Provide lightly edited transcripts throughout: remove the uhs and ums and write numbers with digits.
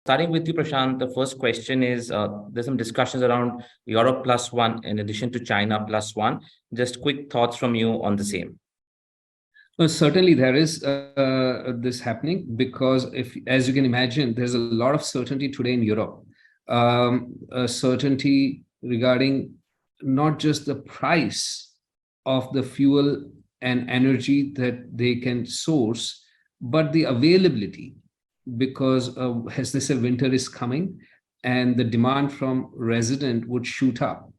Starting with you, Prashant, the first question is, there's some discussions around Europe plus one in addition to China plus one. Just quick thoughts from you on the same. Well, certainly there is this happening because as you can imagine, there's a lot of certainty today in Europe. Certainty regarding not just the price of the fuel and energy that they can source, but the availability, because as they say, winter is coming and the demand from resident would shoot up.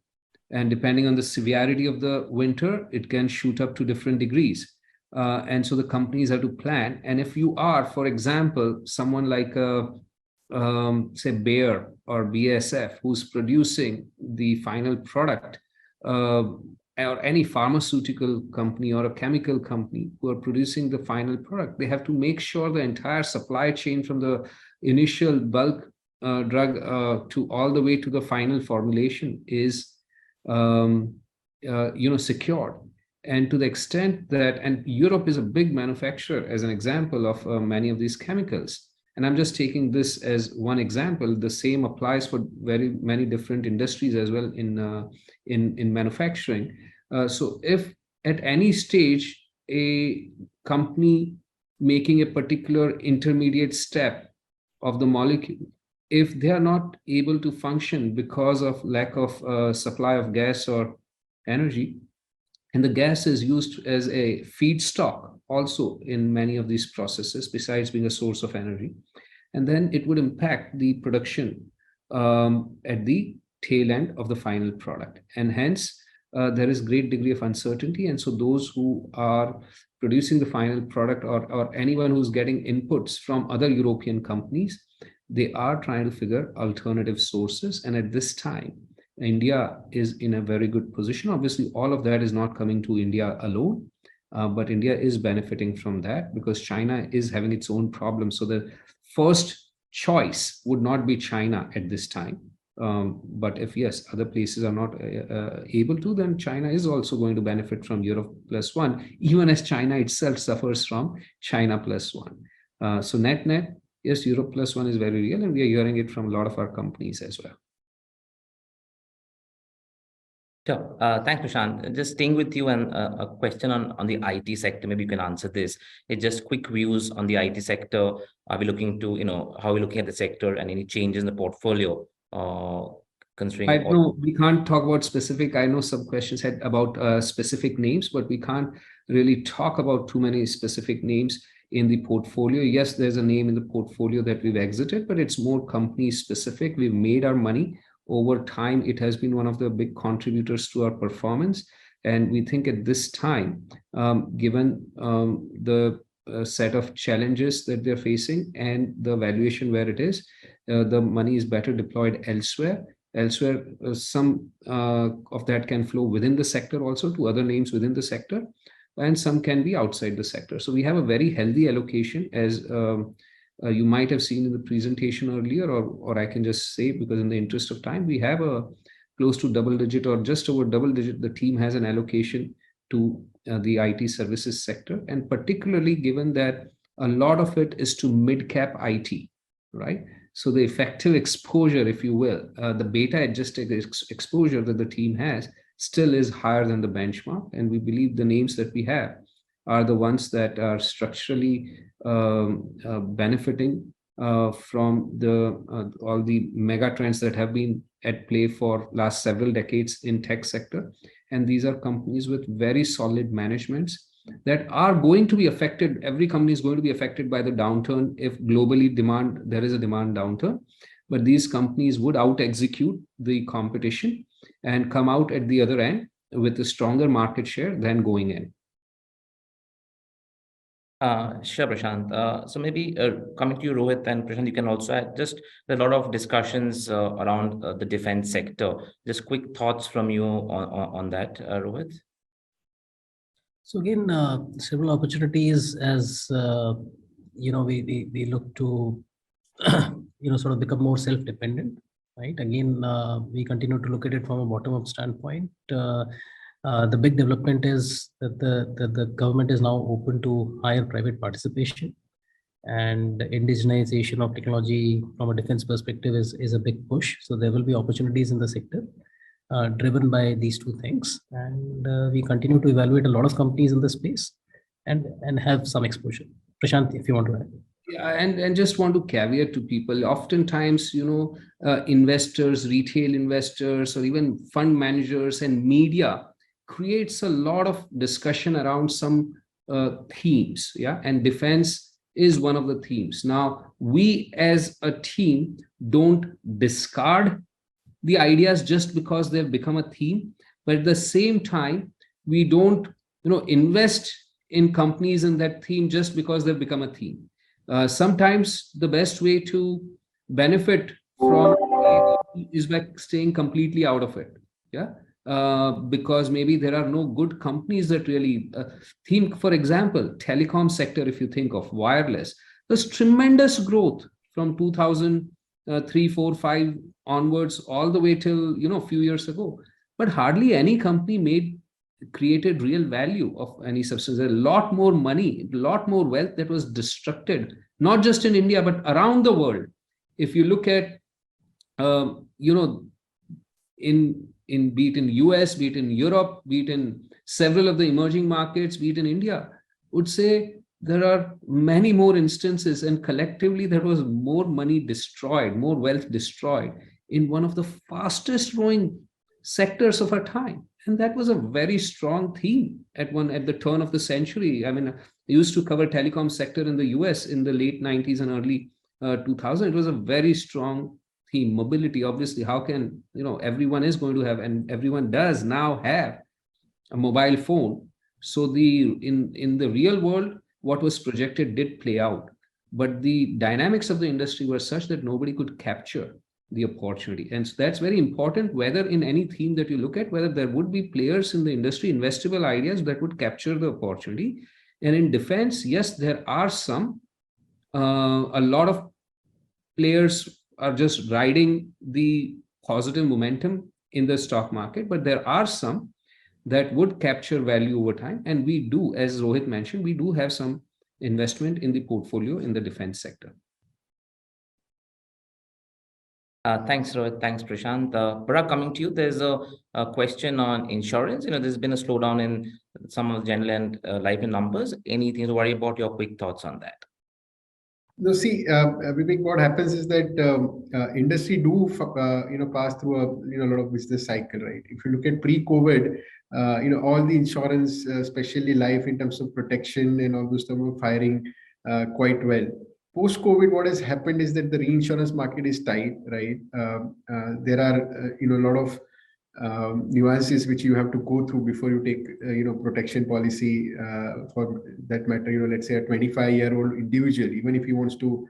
And depending on the severity of the winter, it can shoot up to different degrees. And so the companies have to plan. And if you are, for example, someone like say Bayer or BASF, who's producing the final product, or any pharmaceutical company or a chemical company who are producing the final product, they have to make sure the entire supply chain from the initial bulk drug to all the way to the final formulation is secured. And to the extent that, and Europe is a big manufacturer, as an example, of many of these chemicals. And I'm just taking this as one example. The same applies for very many different industries as well in manufacturing. So if at any stage a company making a particular intermediate step of the molecule, if they are not able to function because of lack of supply of gas or energy, and the gas is used as a feedstock also in many of these processes, besides being a source of energy. And then it would impact the production at the tail end of the final product. And hence, there is great degree of uncertainty. And so those who are producing the final product, or anyone who's getting inputs from other European companies, they are trying to figure alternative sources. And at this time, India is in a very good position. Obviously, all of that is not coming to India alone, but India is benefiting from that because China is having its own problems. So the first choice would not be China at this time. But if, yes, other places are not able to, then China is also going to benefit from Europe plus one, even as China itself suffers from China plus one. So net, yes, Europe plus one is very real, and we are hearing it from a lot of our companies as well. Sure. Thanks, Prashant. Just staying with you, and a question on the IT sector. Maybe you can answer this. It's just quick views on the IT sector. Are we looking to, how are we looking at the sector and any changes in the portfolio? Considering I know we can't talk about specific. I know some questions had about specific names, but we can't really talk about too many specific names in the portfolio. Yes, there's a name in the portfolio that we've exited, but it's more company specific. We've made our money. Over time, it has been one of the big contributors to our performance. And we think at this time, given the set of challenges that they're facing and the valuation where it is, the money is better deployed elsewhere. Some of that can flow within the sector also to other names within the sector, and some can be outside the sector. So we have a very healthy allocation, as you might have seen in the presentation earlier, or I can just say, because in the interest of time, we have a close to double digit or just over double digit. The team has an allocation to the IT services sector, and particularly given that a lot of it is to mid-cap IT, right? So the effective exposure, if you will, the beta adjusted exposure that the team has still is higher than the benchmark. And we believe the names that we have are the ones that are structurally benefiting from all the mega trends that have been at play for last several decades in tech sector. And these are companies with very solid managements that are going to be affected. Every company is going to be affected by the downturn if globally there is a demand downturn. But these companies would out-execute the competition and come out at the other end with a stronger market share than going in. Sure, Prashant. So maybe coming to you, Rohit, and Prashant, you can also add just a lot of discussions around the defense sector. Just quick thoughts from you on that, Rohit. So again, several opportunities as we look to sort of become more self-dependent, right? Again, we continue to look at it from a bottom-up standpoint. The big development is that the government is now open to higher private participation, and indigenization of technology from a defense perspective is a big push. So there will be opportunities in the sector driven by these two things. And we continue to evaluate a lot of companies in the space and have some exposure. Prashant, if you want to add. Yeah, and just want to caveat to people, oftentimes, investors, retail investors, or even fund managers and media creates a lot of discussion around some themes. Yeah, and defense is one of the themes. Now, we as a team don't discard the ideas just because they've become a theme, but at the same time, we don't, invest in companies in that theme just because they've become a theme. Sometimes the best way to benefit from is by staying completely out of it. Yeah. Because maybe there are no good companies that really think, for example, telecom sector, if you think of wireless, there's tremendous growth from 2003, 4, 5 onwards, all the way till, a few years ago. But hardly any company created real value of any substance. There's a lot more money, a lot more wealth that was destructed, not just in India, but around the world. If you look at, be it in US, be it in Europe, be it in several of the emerging markets, be it in India, would say there are many more instances, and collectively there was more money destroyed, more wealth destroyed in one of the fastest growing sectors of our time. And that was a very strong theme at the turn of the century. I mean, I used to cover telecom sector in the US in the late 90s and early 2000. It was a very strong theme. Mobility, obviously, how can, everyone is going to have, and everyone does now have a mobile phone. So in the real world, what was projected did play out. But the dynamics of the industry were such that nobody could capture the opportunity. And so that's very important, whether in any theme that you look at, whether there would be players in the industry, investable ideas that would capture the opportunity. And in defense, yes, there are some. A lot of players are just riding the positive momentum in the stock market, but there are some that would capture value over time. And we do, as Rohit mentioned, we do have some investment in the portfolio in the defense sector. Thanks, Rohit. Thanks, Prashant. Parag, coming to you, there's a question on insurance. There's been a slowdown in some of the general and life and numbers. Anything to worry about? Your quick thoughts on that? No, see, Vivek, what happens is that industry do pass through a lot of business cycle, right? If you look at pre-COVID, all the insurance, especially life in terms of protection and all those stuff, were firing quite well. Post-COVID, what has happened is that the reinsurance market is tight, right? There are a lot of nuances which you have to go through before you take protection policy. For that matter, let's say a 25-year-old individual, even if he wants to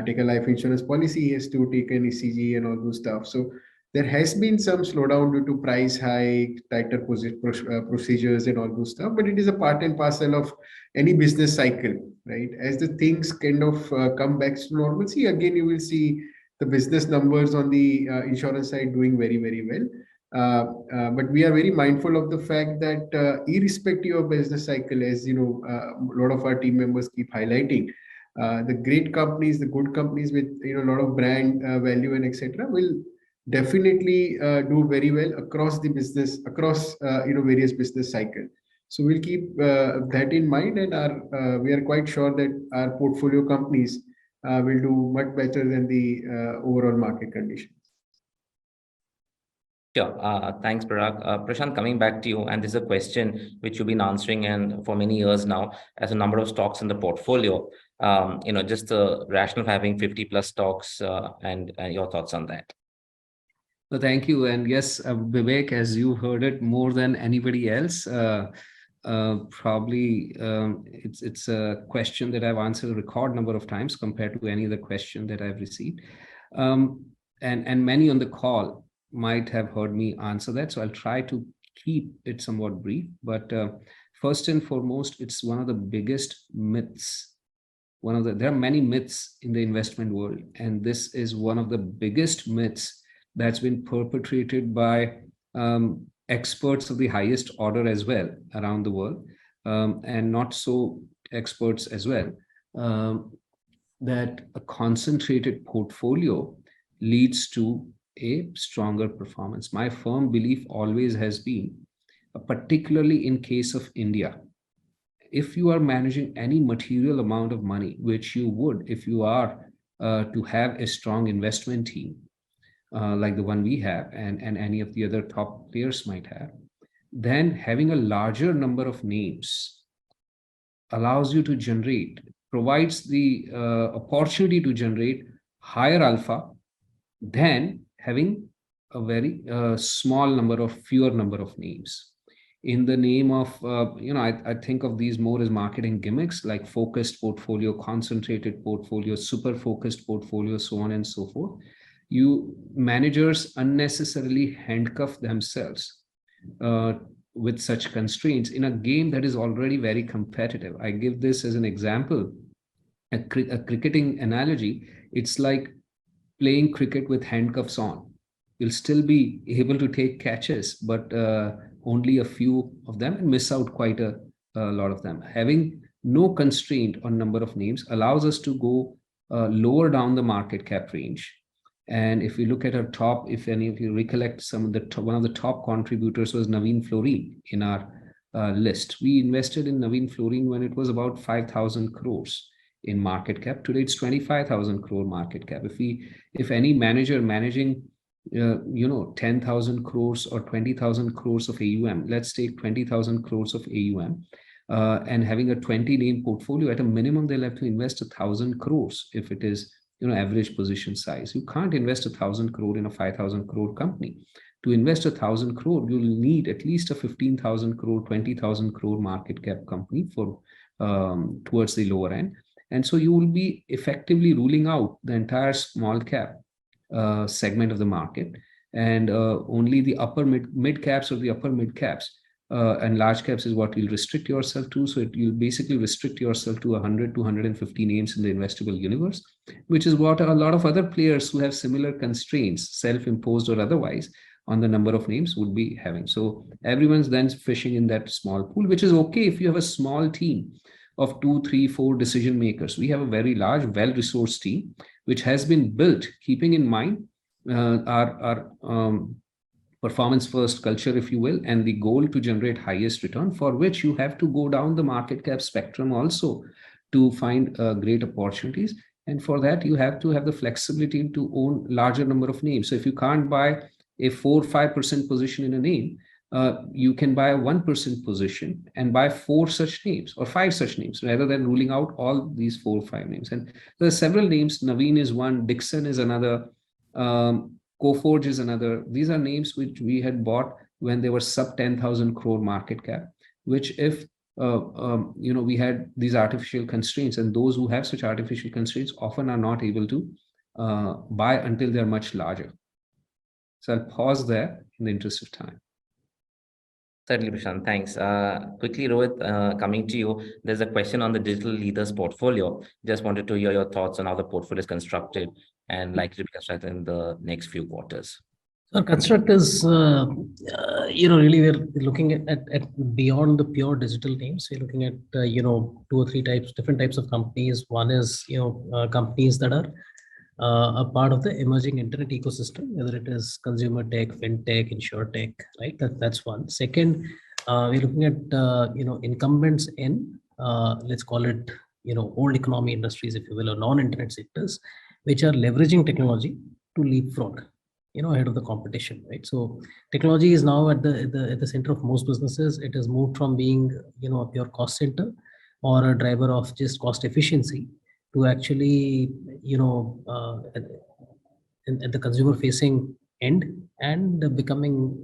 take a life insurance policy, he has to take an ECG and all those stuff. So there has been some slowdown due to price hike, tighter procedures and all those stuff, but it is a part and parcel of any business cycle, right? As the things kind of come back to normalcy, again, you will see the business numbers on the insurance side doing very, very well. But we are very mindful of the fact that irrespective of business cycle, as a lot of our team members keep highlighting, the great companies, the good companies with a lot of brand value and etc. will definitely do very well across the business, across various business cycles. So we'll keep that in mind, and we are quite sure that our portfolio companies will do much better than the overall market conditions. Sure. Thanks, Parag. Prashant, coming back to you, and this is a question which you've been answering and for many years now, as a number of stocks in the portfolio, just the rationale of having 50 plus stocks and your thoughts on that. Well, thank you. And yes, Vivek, as you heard it more than anybody else, probably it's a question that I've answered a record number of times compared to any other question that I've received. And many on the call might have heard me answer that. So I'll try to keep it somewhat brief. But first and foremost, it's one of the biggest myths. There are many myths in the investment world, and this is one of the biggest myths that's been perpetrated by experts of the highest order as well around the world, and not so experts as well. that a concentrated portfolio leads to a stronger performance. My firm belief always has been, particularly in case of India, if you are managing any material amount of money, which you would if you are to have a strong investment team like the one we have and any of the other top players might have, then having a larger number of names allows you to generate, provides the opportunity to generate higher alpha than having a very fewer number of names. In the name of, I think of these more as marketing gimmicks like focused portfolio, concentrated portfolio, super focused portfolio, so on and so forth. You managers unnecessarily handcuff themselves with such constraints in a game that is already very competitive. I give this as an example, a cricketing analogy. It's like playing cricket with handcuffs on. You'll still be able to take catches, but only a few of them and miss out quite a lot of them. Having no constraint on number of names allows us to go lower down the market cap range. And if we look at our top, if any of you recollect, one of the top contributors was Navin Fluorine in our list. We invested in Navin Fluorine when it was about 5,000 crores in market cap. Today it's 25,000 crore market cap. If any manager managing 10,000 crores or 20,000 crores of AUM, let's take 20,000 crores of AUM, and having a 20 name portfolio, at a minimum they'll have to invest 1,000 crores if it is average position size. You can't invest 1,000 crore in a 5,000 crore company. To invest 1,000 crore, you'll need at least a 15,000 crore, 20,000 crore market cap company for towards the lower end. And so you will be effectively ruling out the entire small cap segment of the market, and only the upper mid caps or the upper mid caps and large caps is what you'll restrict yourself to. So you'll basically restrict yourself to 100 to 150 names in the investable universe, which is what a lot of other players who have similar constraints, self-imposed or otherwise, on the number of names would be having. So everyone's then fishing in that small pool, which is okay if you have a small team of 2, 3, 4 decision makers. We have a very large, well-resourced team, which has been built keeping in mind our performance first culture, if you will, and the goal to generate highest return, for which you have to go down the market cap spectrum also to find great opportunities. And for that, you have to have the flexibility to own larger number of names. So if you can't buy a 4 or 5% position in a name, you can buy a 1% position and buy 4 such names or 5 such names, rather than ruling out all these 4 or 5 names. And there are several names. Naveen is one, Dixon is another, Coforge is another. These are names which we had bought when they were sub 10,000 crore market cap, which if we had these artificial constraints, and those who have such artificial constraints often are not able to buy until they're much larger. So I'll pause there in the interest of time. Certainly, Prashant, thanks. Quickly, Rohit, coming to you, there's a question on the digital leaders portfolio. Just wanted to hear your thoughts on how the portfolio is constructed and likely to be constructed in the next few quarters. So construct is, really we're looking at beyond the pure digital names. We're looking at, 2 or 3 different types of companies. One is, companies that are a part of the emerging internet ecosystem, whether it is consumer tech, fintech, insurtech, right? That's one. Second, we're looking at, incumbents in, let's call it, old economy industries, if you will, or non-internet sectors, which are leveraging technology to leapfrog, ahead of the competition, right? So technology is now at the center of most businesses. It has moved from being, a pure cost center or a driver of just cost efficiency to actually, at the consumer facing end and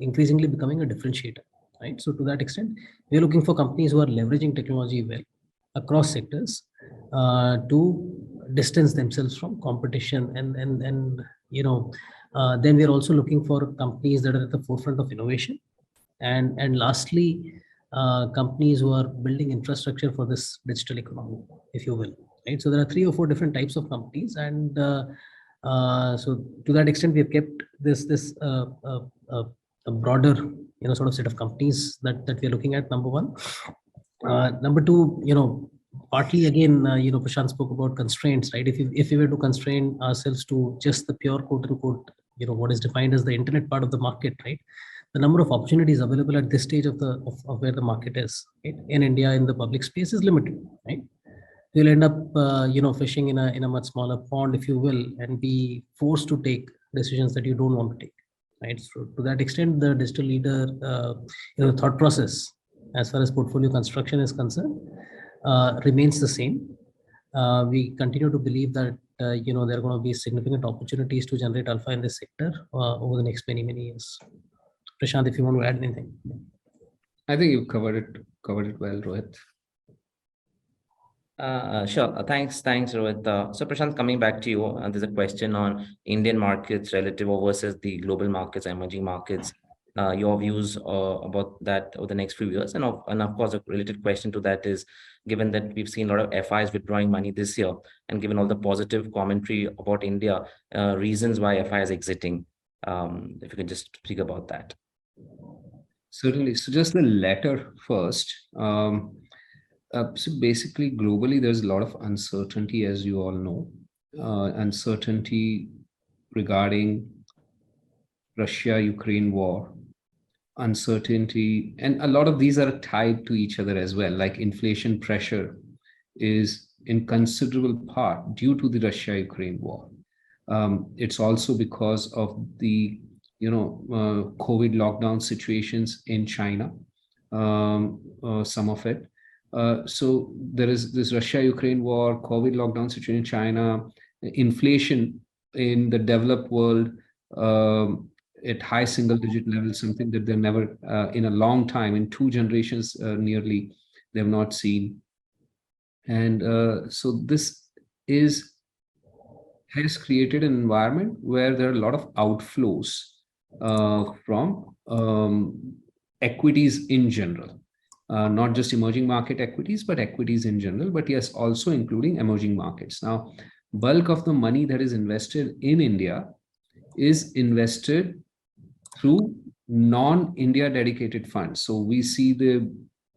increasingly becoming a differentiator, right? So to that extent, we're looking for companies who are leveraging technology well across sectors to distance themselves from competition. And then we're also looking for companies that are at the forefront of innovation. And lastly, companies who are building infrastructure for this digital economy, if you will. Right? So there are 3 or 4 different types of companies, and so to that extent, we have kept this a broader sort of set of companies that we're looking at. Number 1, number 2, partly again, Prashant spoke about constraints, right? If we were to constrain ourselves to just the pure quote unquote, what is defined as the internet part of the market, right? The number of opportunities available at this stage of where the market is, right? In India, in the public space is limited, right? You'll end up, fishing in a much smaller pond, if you will, and be forced to take decisions that you don't want to take, right? So to that extent, the digital leader, thought process as far as portfolio construction is concerned remains the same. We continue to believe that there are going to be significant opportunities to generate alpha in this sector over the next many years. Prashant, if you want to add anything. I think you've covered it well, Rohit. Sure. Thanks, Rohit. So Prashant, coming back to you, there's a question on Indian markets relative versus the global markets, emerging markets. Your views about that over the next few years, and of course, a related question to that is, given that we've seen a lot of FIs withdrawing money this year, and given all the positive commentary about India, reasons why FI is exiting. If you could just speak about that. Certainly. So just the latter first. So basically, globally, there's a lot of uncertainty, as you all know. Uncertainty regarding Russia-Ukraine war, uncertainty, and a lot of these are tied to each other as well. Like inflation pressure is in considerable part due to the Russia-Ukraine war. It's also because of the COVID lockdown situations in China, some of it. So there is this Russia-Ukraine war, COVID lockdown situation in China, inflation in the developed world at high single-digit level, something that they've never, in a long time, in 2 generations nearly, they've not seen. And so this has created an environment where there are a lot of outflows from equities in general. Not just emerging market equities, but equities in general, but yes, also including emerging markets. Now, bulk of the money that is invested in India is invested through non-India dedicated funds. So we see the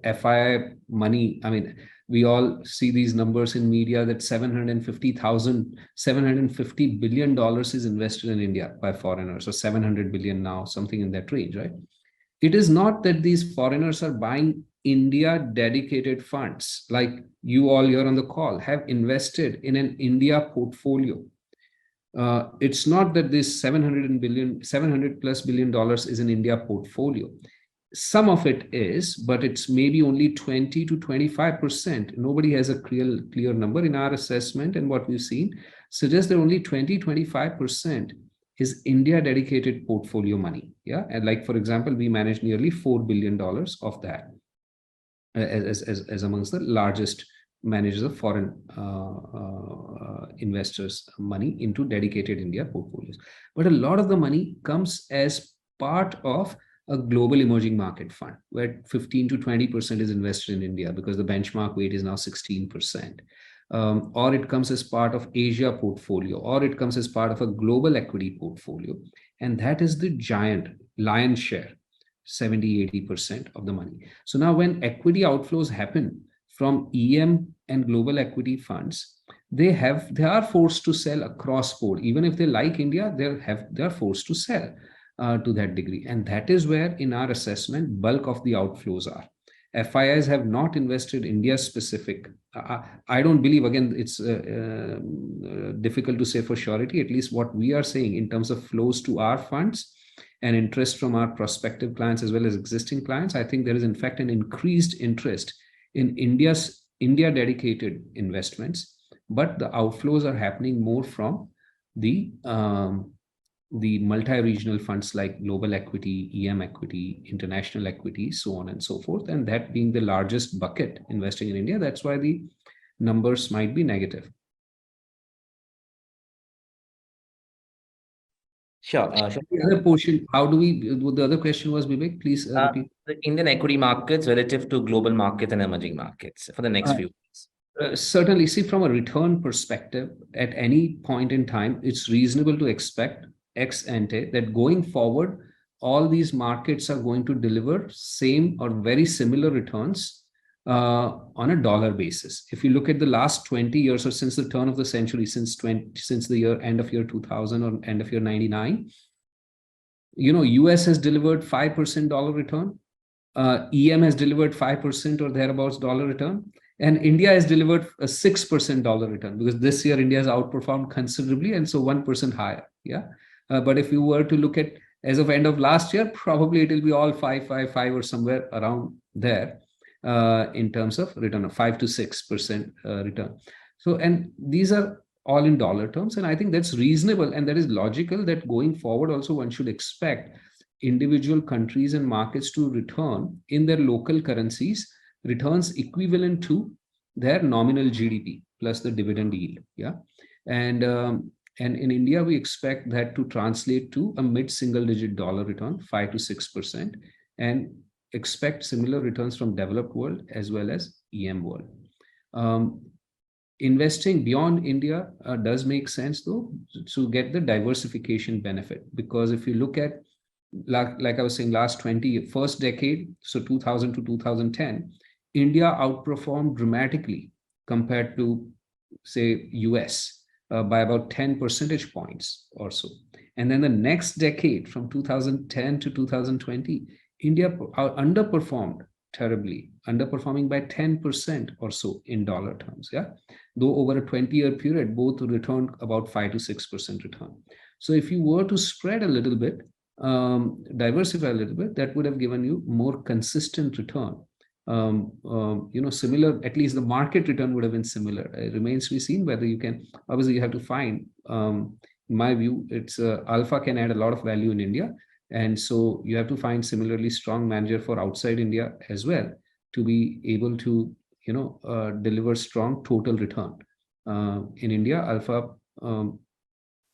FII money, I mean, we all see these numbers in media that $750 billion is invested in India by foreigners, or 700 billion now, something in that range, right? It is not that these foreigners are buying India dedicated funds, like you all here on the call have invested in an India portfolio. It's not that this $700+ billion is an India portfolio. Some of it is, but it's maybe only 20 to 25%. Nobody has a clear number. In our assessment and what we've seen suggests that only 20-25% is India dedicated portfolio money. Yeah, and like for example, we manage nearly $4 billion of that as amongst the largest managers of foreign investors' money into dedicated India portfolios. But a lot of the money comes as part of a global emerging market fund, where 15 to 20% is invested in India because the benchmark weight is now 16%. Or it comes as part of Asia portfolio, or it comes as part of a global equity portfolio. And that is the giant lion's share, 70-80% of the money. So now when equity outflows happen from EM and global equity funds, they are forced to sell across board. Even if they like India, they are forced to sell to that degree. And that is where, in our assessment, bulk of the outflows are. FIIs have not invested India specific. I don't believe, again, it's difficult to say for surety, at least what we are saying in terms of flows to our funds and interest from our prospective clients as well as existing clients. I think there is in fact an increased interest in India dedicated investments, but the outflows are happening more from the multi-regional funds like global equity, EM equity, international equity, so on and so forth. And that being the largest bucket investing in India, that's why the numbers might be negative. Sure. The other portion, the other question was, Vivek, please repeat. The Indian equity markets relative to global markets and emerging markets for the next few years. Certainly, see, from a return perspective, at any point in time, it's reasonable to expect ex ante that going forward, all these markets are going to deliver same or very similar returns on a dollar basis. If you look at the last 20 years or since the turn of the century, since the end of year 2000 or end of year 99, US has delivered 5% dollar return. EM has delivered 5% or thereabouts dollar return. And India has delivered a 6% dollar return, because this year India has outperformed considerably, and so 1% higher. Yeah. But if you were to look at as of end of last year, probably it will be all 5, 5, 5 or somewhere around there in terms of return of 5 to 6% return. So, and these are all in dollar terms. And I think that's reasonable, and that is logical that going forward also one should expect individual countries and markets to return in their local currencies returns equivalent to their nominal GDP plus the dividend yield. Yeah. And in India, we expect that to translate to a mid-single digit dollar return, 5 to 6%, and expect similar returns from developed world as well as EM world. Investing beyond India does make sense, though, to get the diversification benefit, because if you look at, like I was saying, last first decade, so 2000 to 2010, India outperformed dramatically compared to, say, US by about 10 percentage points or so. And then the next decade, from 2010 to 2020, India underperformed terribly, underperforming by 10% or so in dollar terms. Yeah, though over a 20-year period, both returned about 5 to 6% return. So if you were to spread a little bit, diversify a little bit, that would have given you more consistent return. Similar, at least the market return would have been similar. It remains to be seen whether you can, obviously you have to find, in my view, it's alpha can add a lot of value in India. And so you have to find similarly strong manager for outside India as well to be able to, deliver strong total return. In India, alpha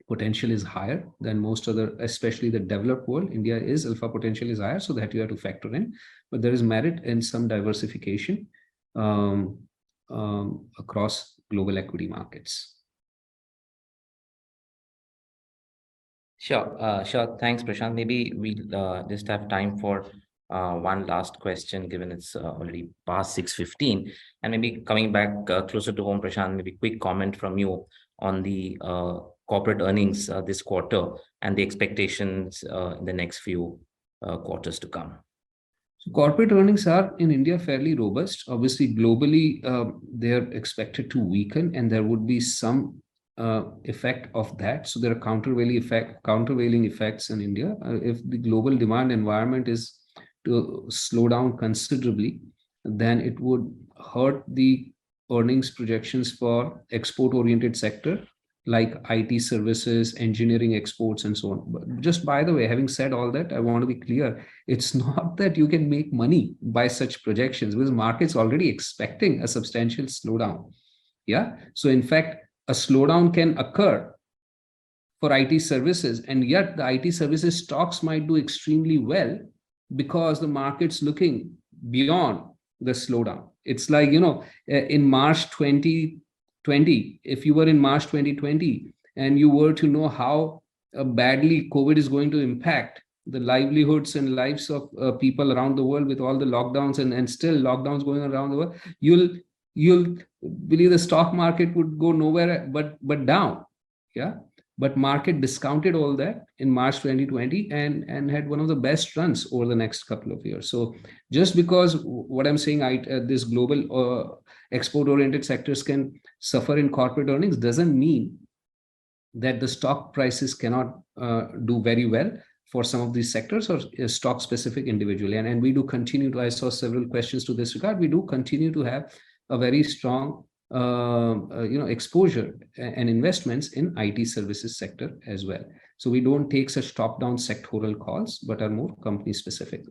potential is higher than most other, especially the developed world. India is alpha potential is higher, so that you have to factor in. But there is merit in some diversification across global equity markets. Sure. Thanks, Prashant. Maybe we'll just have time for one last question, given it's already past 6:15. And maybe coming back closer to home, Prashant, maybe quick comment from you on the corporate earnings this quarter and the expectations in the next few quarters to come. So corporate earnings are in India fairly robust. Obviously, globally, they're expected to weaken, and there would be some effect of that. So there are countervailing effects in India. If the global demand environment is to slow down considerably, then it would hurt the earnings projections for export-oriented sector like IT services, engineering exports, and so on. But just by the way, having said all that, I want to be clear, it's not that you can make money by such projections, because market's already expecting a substantial slowdown. Yeah. So in fact, a slowdown can occur for IT services, and yet the IT services stocks might do extremely well because the market's looking beyond the slowdown. It's like, in March 2020, if you were in March 2020 and you were to know how badly COVID is going to impact the livelihoods and lives of people around the world with all the lockdowns and still lockdowns going around the world, you'll believe the stock market would go nowhere but down. Yeah. But market discounted all that in March 2020 and had one of the best runs over the next couple of years. So just because what I'm saying, this global export-oriented sectors can suffer in corporate earnings doesn't mean that the stock prices cannot do very well for some of these sectors or stock specific individually. And we do continue to, I saw several questions to this regard, we do continue to have a very strong exposure and investments in IT services sector as well. So we don't take such top-down sectoral calls, but are more company specific.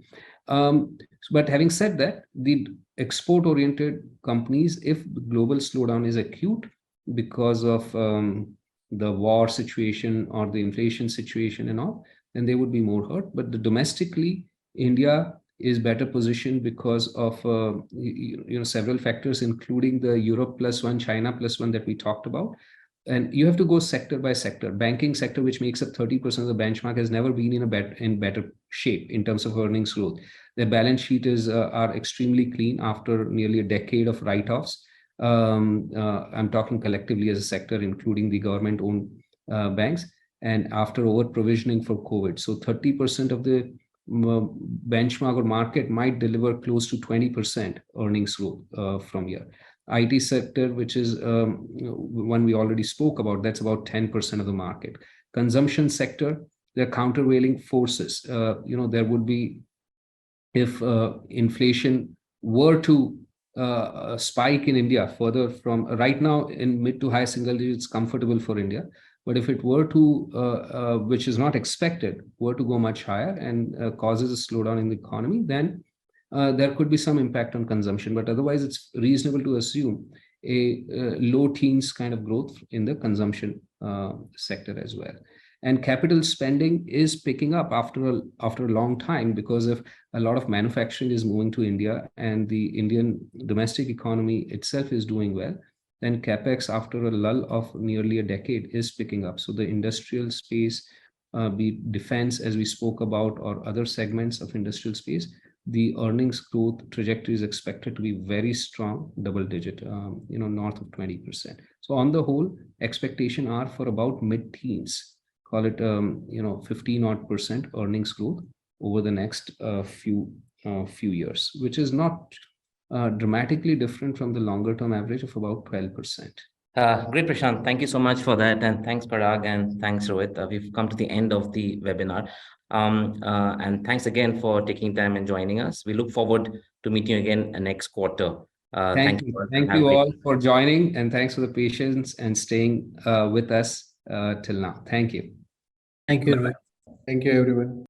But having said that, the export-oriented companies, if the global slowdown is acute because of the war situation or the inflation situation and all, then they would be more hurt. But domestically, India is better positioned because of several factors, including the Europe+1, China+1 that we talked about. and you have to go sector by sector. Banking sector, which makes up 30% of the benchmark, has never been in better shape in terms of earnings growth. Their balance sheet are extremely clean after nearly a decade of write-offs. I'm talking collectively as a sector, including the government-owned banks, and after over-provisioning for COVID. So 30% of the benchmark or market might deliver close to 20% earnings growth from here. IT sector, which is one we already spoke about, that's about 10% of the market. Consumption sector, there are countervailing forces. There would be, if inflation were to spike in India further from right now in mid to high single digits, comfortable for India. But if it were to, which is not expected, were to go much higher and causes a slowdown in the economy, then there could be some impact on consumption. But otherwise, it's reasonable to assume a low teens kind of growth in the consumption sector as well. And capital spending is picking up after a long time, because of a lot of manufacturing is moving to India, and the Indian domestic economy itself is doing well. Then capex, after a lull of nearly a decade, is picking up. So the industrial space, be defense, as we spoke about, or other segments of industrial space, the earnings growth trajectory is expected to be very strong, double digit, north of 20%. So on the whole, expectation are for about mid-teens, call it 15% earnings growth over the next few years, which is not dramatically different from the longer term average of about 12%. Great, Prashant. Thank you so much for that. And thanks, Parag, and thanks, Rohit. We've come to the end of the webinar. And thanks again for taking time and joining us. We look forward to meeting you again next quarter. Thank you. Thank you all for joining, and thanks for the patience and staying with us till now. Thank you. Thank you. Thank you, everyone.